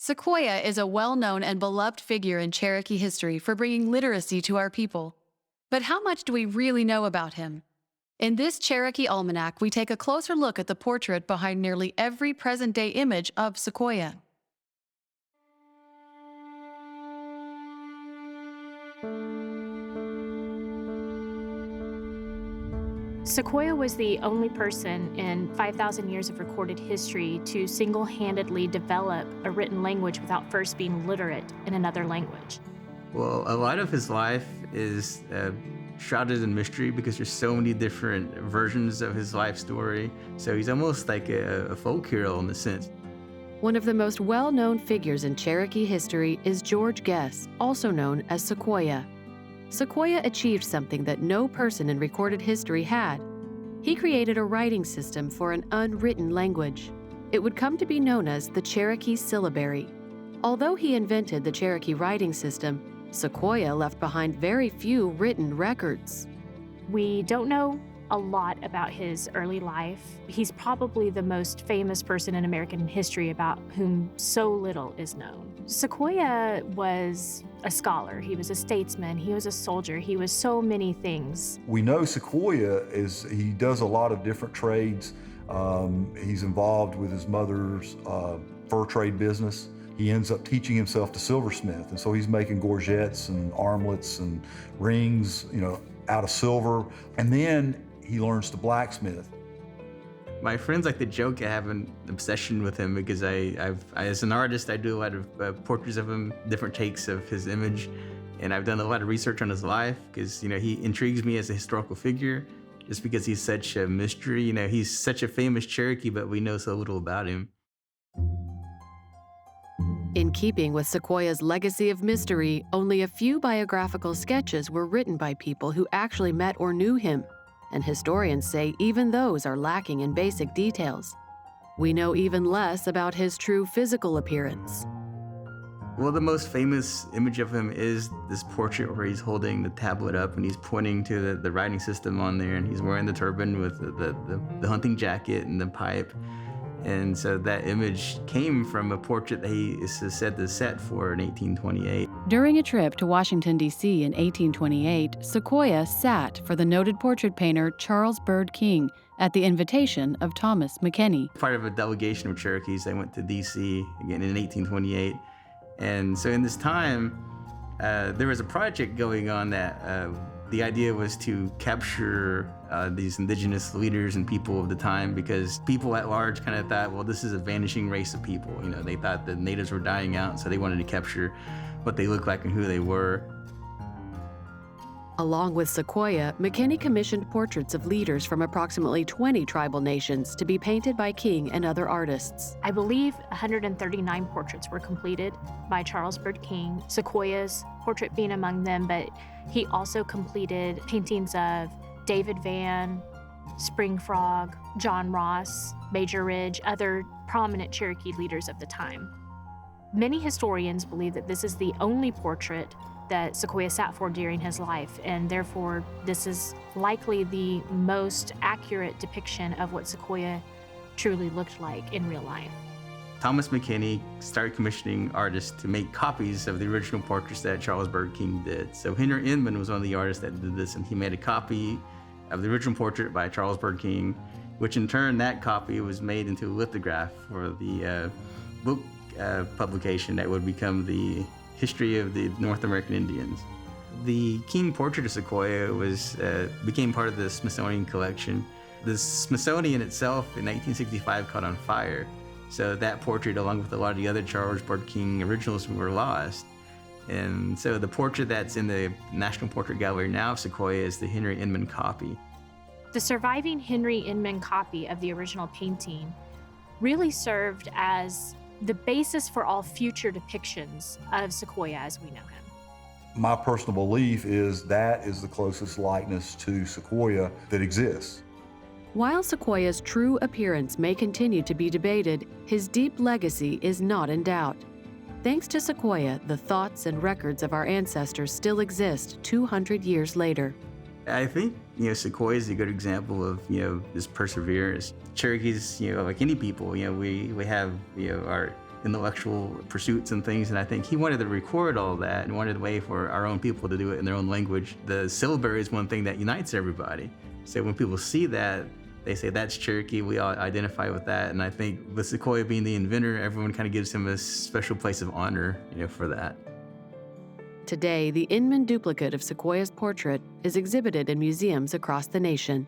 Sequoyah is a well-known and beloved figure in Cherokee history for bringing literacy to our people. But how much do we really know about him? In this Cherokee Almanac, we take a closer look at the portrait behind nearly every present-day image of Sequoyah. Sequoyah was the only person in 5,000 years of recorded history to single-handedly develop a written language without first being literate in another language. Well, a lot of his life is shrouded in mystery because there's so many different versions of his life story. So he's almost like a folk hero in a sense. One of the most well-known figures in Cherokee history is George Guess, also known as Sequoyah. Sequoyah achieved something that no person in recorded history had. He created a writing system for an unwritten language. It would come to be known as the Cherokee syllabary. Although he invented the Cherokee writing system, Sequoyah left behind very few written records. We don't know a lot about his early life. He's probably the most famous person in American history about whom so little is known. Sequoyah was a scholar, he was a statesman, he was a soldier, he was so many things. We know Sequoyah he does a lot of different trades. He's involved with his mother's fur trade business. He ends up teaching himself to silversmith, and so he's making gorgets and armlets and rings, out of silver. And then he learns to blacksmith. My friends like to joke I have an obsession with him because as an artist, I do a lot of portraits of him, different takes of his image, and I've done a lot of research on his life because, he intrigues me as a historical figure just because he's such a mystery. He's such a famous Cherokee, but we know so little about him. In keeping with Sequoyah's legacy of mystery, only a few biographical sketches were written by people who actually met or knew him, and historians say even those are lacking in basic details. We know even less about his true physical appearance. Well, the most famous image of him is this portrait where he's holding the tablet up and he's pointing to the writing system on there, and he's wearing the turban with the hunting jacket and the pipe. And so that image came from a portrait that he is said to set for in 1828. During a trip to Washington, D.C. in 1828, Sequoyah sat for the noted portrait painter Charles Bird King at the invitation of Thomas McKenney. Part of a delegation of Cherokees, they went to D.C. again in 1828. And so in this time, there was a project going on that the idea was to capture these indigenous leaders and people of the time, because people at large kind of thought, well, this is a vanishing race of people. They thought the natives were dying out, so they wanted to capture what they looked like and who they were. Along with Sequoyah, McKenney commissioned portraits of leaders from approximately 20 tribal nations to be painted by King and other artists. I believe 139 portraits were completed by Charles Bird King, Sequoyah's portrait being among them, but he also completed paintings of David Van, Spring Frog, John Ross, Major Ridge, other prominent Cherokee leaders of the time. Many historians believe that this is the only portrait that Sequoyah sat for during his life, and therefore this is likely the most accurate depiction of what Sequoyah truly looked like in real life. Thomas McKenney started commissioning artists to make copies of the original portraits that Charles Bird King did. So Henry Inman was one of the artists that did this, and he made a copy of the original portrait by Charles Bird King, which in turn, that copy was made into a lithograph for the book publication that would become the History of the North American Indians. The King portrait of Sequoyah became part of the Smithsonian collection. The Smithsonian itself in 1965 caught on fire, so that portrait, along with a lot of the other Charles Bird King originals, were lost. And so the portrait that's in the National Portrait Gallery now of Sequoyah is the Henry Inman copy. The surviving Henry Inman copy of the original painting really served as the basis for all future depictions of Sequoyah as we know him. My personal belief is that is the closest likeness to Sequoyah that exists. While Sequoyah's true appearance may continue to be debated, his deep legacy is not in doubt. Thanks to Sequoyah, the thoughts and records of our ancestors still exist 200 years later. I think, Sequoyah is a good example of, this perseverance. Cherokees, like any people, we have, our intellectual pursuits and things. And I think he wanted to record all that and wanted a way for our own people to do it in their own language. The syllabary is one thing that unites everybody. So when people see that, they say, that's Cherokee, we all identify with that. And I think with Sequoyah being the inventor, everyone kind of gives him a special place of honor, for that. Today, the Inman duplicate of Sequoyah's portrait is exhibited in museums across the nation.